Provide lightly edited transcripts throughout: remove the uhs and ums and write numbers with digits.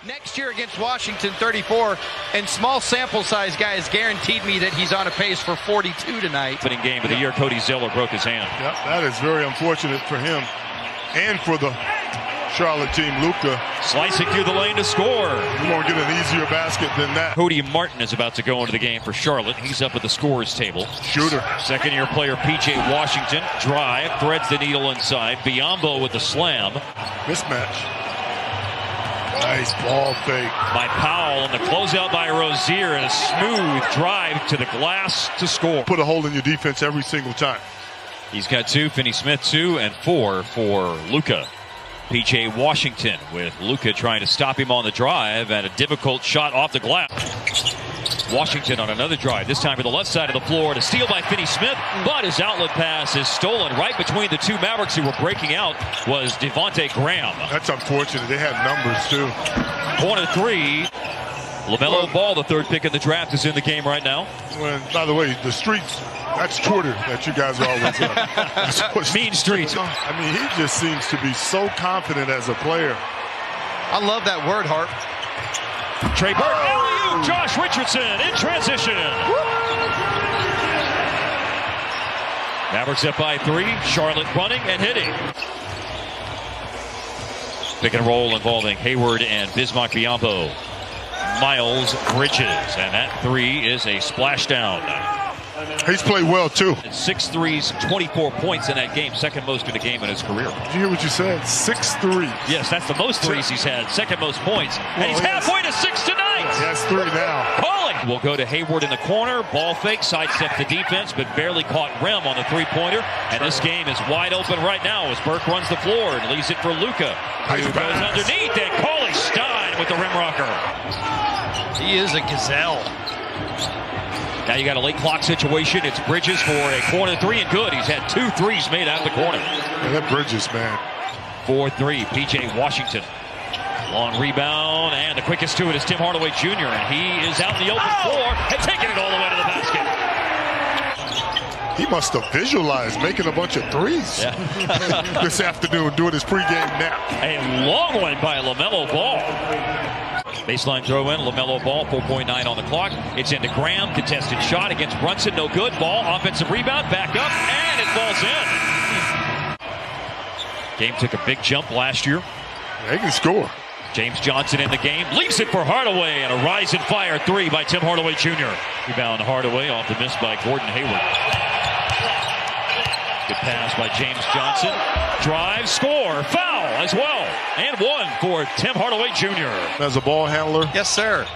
Next year against Washington, 34, and small sample size guys guaranteed me that he's on a pace for 42 tonight. Opening game of the year, Cody Zeller broke his hand. Yep, that is very unfortunate for him and for the Charlotte team. Luka slicing through the lane to score. You won't get an easier basket than that. Cody Martin is about to go into the game for Charlotte. He's up at the scorer's table. Shooter. Second-year player P.J. Washington. Drive, threads the needle inside. Biyombo with the slam. Mismatch. Nice ball fake. By Powell, and the closeout by Rozier, and a smooth drive to the glass to score. Put a hole in your defense every single time. He's got 2, Finney-Smith 2, and 4 for Luka. P.J. Washington with Luka trying to stop him on the drive, and a difficult shot off the glass. Washington on another drive, this time to the left side of the floor, to steal by Finney-Smith, but his outlet pass is stolen. Right between the two Mavericks who were breaking out was Devontae Graham. That's unfortunate. They had numbers, too. Corner 3. LaMelo Ball, the third pick in the draft, is in the game right now. Well, by the way, the streets, that's Twitter that you guys are always Mean streets. I mean, he just seems to be so confident as a player. I love that word, Harp. Trey Burke, alley-oop, Josh Richardson in transition. Mavericks up by 3, Charlotte running and hitting. Pick and roll involving Hayward and Bismack Biyombo. Miles Bridges, and that 3 is a splashdown. He's played well, too. 6 threes, 24 points in that game, second most in the game in his career. Did you hear what you said? 6 threes. Yes, that's the most threes he's had, second most points. And he's halfway to 6 tonight. He has 3 now. Calling. We'll go to Hayward in the corner, ball fake, sidestep the defense, but barely caught rim on the three-pointer. And this game is wide open right now as Burke runs the floor and leaves it for Luka, who goes underneath, and Cauley Stein with the rim rocker. He is a gazelle. Now you got a late clock situation. It's Bridges for a corner 3, and good. He's had 2 threes made out of the corner. Yeah, that Bridges, man. 4-3, P.J. Washington. Long rebound, and the quickest to it is Tim Hardaway Jr., and he is out in the open floor and taking it all the way to the basket. He must have visualized making a bunch of threes this afternoon doing his pregame nap. A long one by LaMelo Ball. Baseline throw in, LaMelo Ball, 4.9 on the clock. It's into Graham, contested shot against Brunson, no good. Ball, offensive rebound, back up, and it falls in. Game took a big jump last year. They can score. James Johnson in the game, leaves it for Hardaway, and a rise and fire 3 by Tim Hardaway Jr. Rebound Hardaway off the miss by Gordon Hayward. Good pass by James Johnson. Drive, score, foul as well. And 1 for Tim Hardaway Jr. As a ball handler. Yes, sir.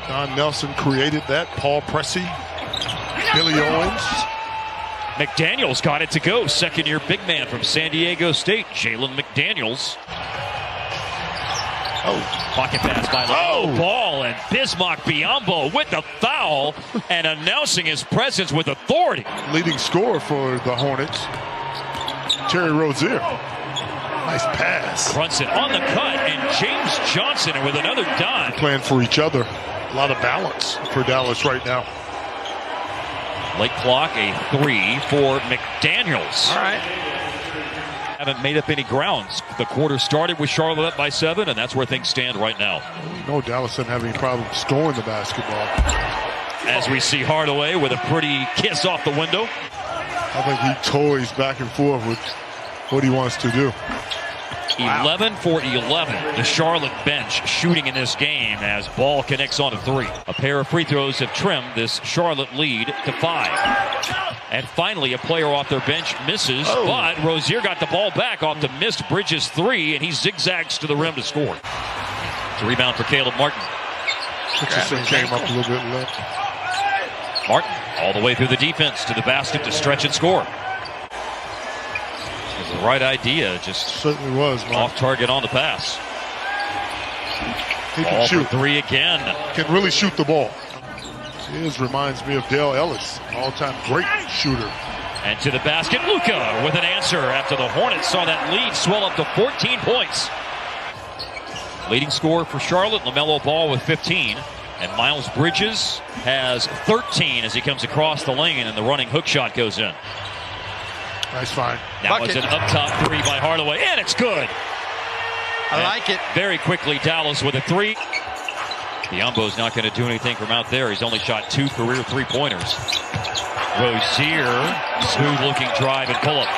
Don Nelson created that. Paul Pressey. Billy Owens. McDaniels got it to go. Second-year big man from San Diego State, Jalen McDaniels. Pocket pass by LaMelo Ball, and Bismack Biyombo with the foul and announcing his presence with authority. Leading scorer for the Hornets, Terry Rozier. Nice pass. Brunson on the cut, and James Johnson with another dime. Playing for each other. A lot of balance for Dallas right now. Late clock, a 3 for McDaniels. All right. Haven't made up any grounds. The quarter started with Charlotte up by 7, and that's where things stand right now. No, Dallas doesn't have any problem scoring the basketball. As we see Hardaway with a pretty kiss off the window. I think he toys back and forth with what he wants to do. 11 for 11. The Charlotte bench shooting in this game as Ball connects on a 3. A pair of free throws have trimmed this Charlotte lead to 5. And finally, a player off their bench misses, but Rozier got the ball back off the missed Bridges 3, and he zigzags to the rim to score. It's a rebound for Caleb Martin. Richardson came up a little bit left. Martin all the way through the defense to the basket to stretch and score. It was the right idea, just certainly was, Martin. Off target on the pass. He can Ball shoot. for 3 again. Can really shoot the ball. His reminds me of Dale Ellis, all-time great shooter. And to the basket, Luka with an answer after the Hornets saw that lead swell up to 14 points. Leading scorer for Charlotte, LaMelo Ball with 15. And Miles Bridges has 13 as he comes across the lane, and the running hook shot goes in. Nice find. Now it's an up-top 3 by Hardaway, and it's good. I like it. Very quickly, Dallas with a 3. Biombo's not going to do anything from out there. He's only shot 2 career three-pointers. Rozier, smooth-looking drive and pull-up.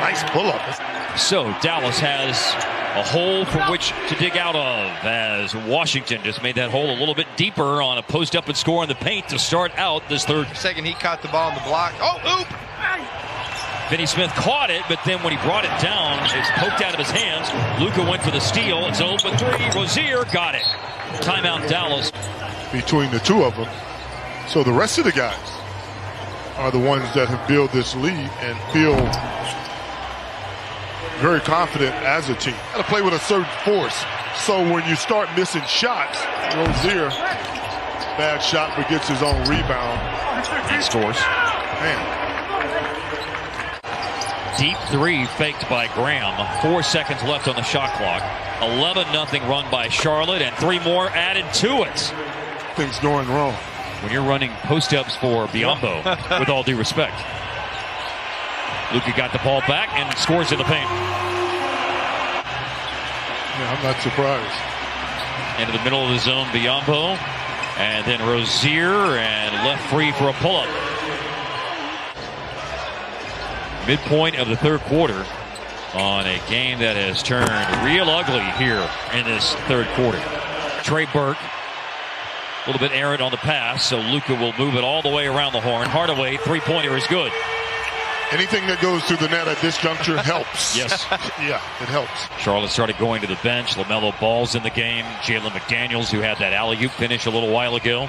Nice pull-up. So Dallas has a hole from which to dig out of, as Washington just made that hole a little bit deeper on a post-up and score in the paint to start out this third. Second, he caught the ball on the block. Oh, oop! Finney Smith caught it, but then when he brought it down, it's poked out of his hands. Luka went for the steal. It's an open three. Rozier got it. Timeout, Dallas. Between the two of them. So the rest of the guys are the ones that have built this lead and feel very confident as a team. Got to play with a certain force. So when you start missing shots, Rozier, bad shot, but gets his own rebound. And scores. Man. Deep three faked by Graham. 4 seconds left on the shot clock. 11-0 run by Charlotte, and 3 more added to it. Things going wrong. When you're running post-ups for Biombo, with all due respect. Luka got the ball back and scores in the paint. Yeah, I'm not surprised. Into the middle of the zone, Biombo. And then Rozier, and left free for a pull-up. Midpoint of the third quarter on a game that has turned real ugly here in this third quarter. Trey Burke, a little bit errant on the pass, so Luka will move it all the way around the horn. Hardaway, three-pointer is good. Anything that goes through the net at this juncture helps. Yes. Yeah, it helps. Charlotte started going to the bench. LaMelo Ball's in the game. Jalen McDaniels, who had that alley-oop finish a little while ago.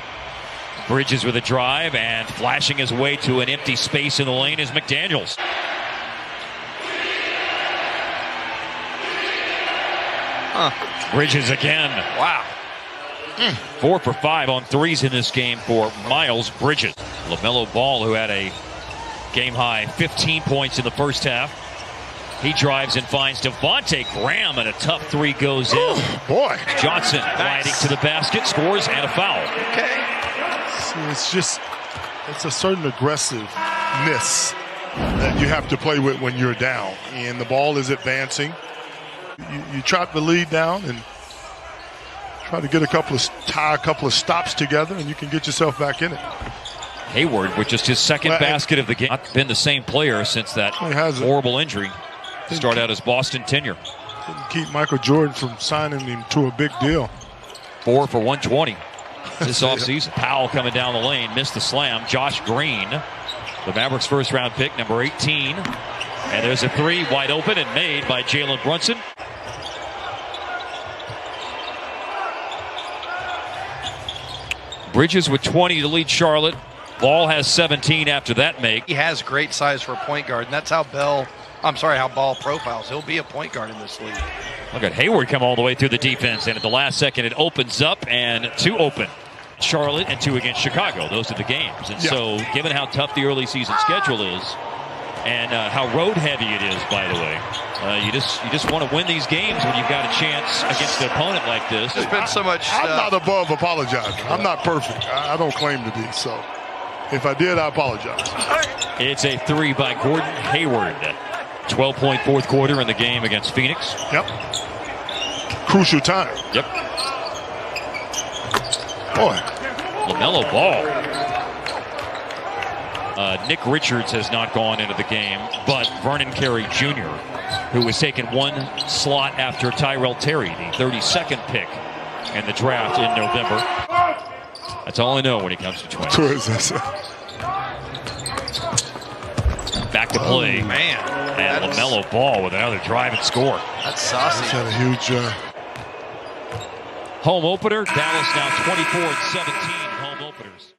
Bridges with a drive, and flashing his way to an empty space in the lane is McDaniels. Bridges again. Wow. 4 for 5 on threes in this game for Miles Bridges. LaMelo Ball, who had a game-high 15 points in the first half. He drives and finds Devontae Graham, and a tough three goes in. Oh, boy. Johnson gliding to the basket, scores, and a foul. Okay. It's a certain aggressiveness that you have to play with when you're down. And the ball is advancing. You trap the lead down and try to get tie a couple of stops together, and you can get yourself back in it. Hayward with just his second basket of the game. Not been the same player since that horrible injury. Start out his Boston tenure. Didn't keep Michael Jordan from signing him to a big deal. 4 for 120 this offseason. Powell coming down the lane, missed the slam. Josh Green, the Mavericks' first-round pick, number 18. And there's a three wide open and made by Jalen Brunson. Bridges with 20 to lead Charlotte. Ball has 17 after that make. He has great size for a point guard, and that's how Ball profiles. He'll be a point guard in this league. Look at Hayward come all the way through the defense, and at the last second it opens up, and 2 open. Charlotte and 2 against Chicago. Those are the games. And so given how tough the early season schedule is, and how road heavy it is, by the way, you just want to win these games when you've got a chance against an opponent like this. There's been so much I'm not above apologizing. I'm not perfect. I don't claim to be. So if I did, I apologize. It's a three by Gordon Hayward. 12-point fourth quarter in the game against Phoenix. Yep. Crucial time. Yep. Boy. LaMelo Ball. Nick Richards has not gone into the game, but Vernon Carey Jr., who was taken 1 slot after Tyrell Terry, the 32nd pick in the draft in November. That's all I know when it comes to twins. Back to play. Oh, man. And LaMelo Ball with another drive and score. That's saucy. He's had a huge home opener. Dallas now 24-17 home openers.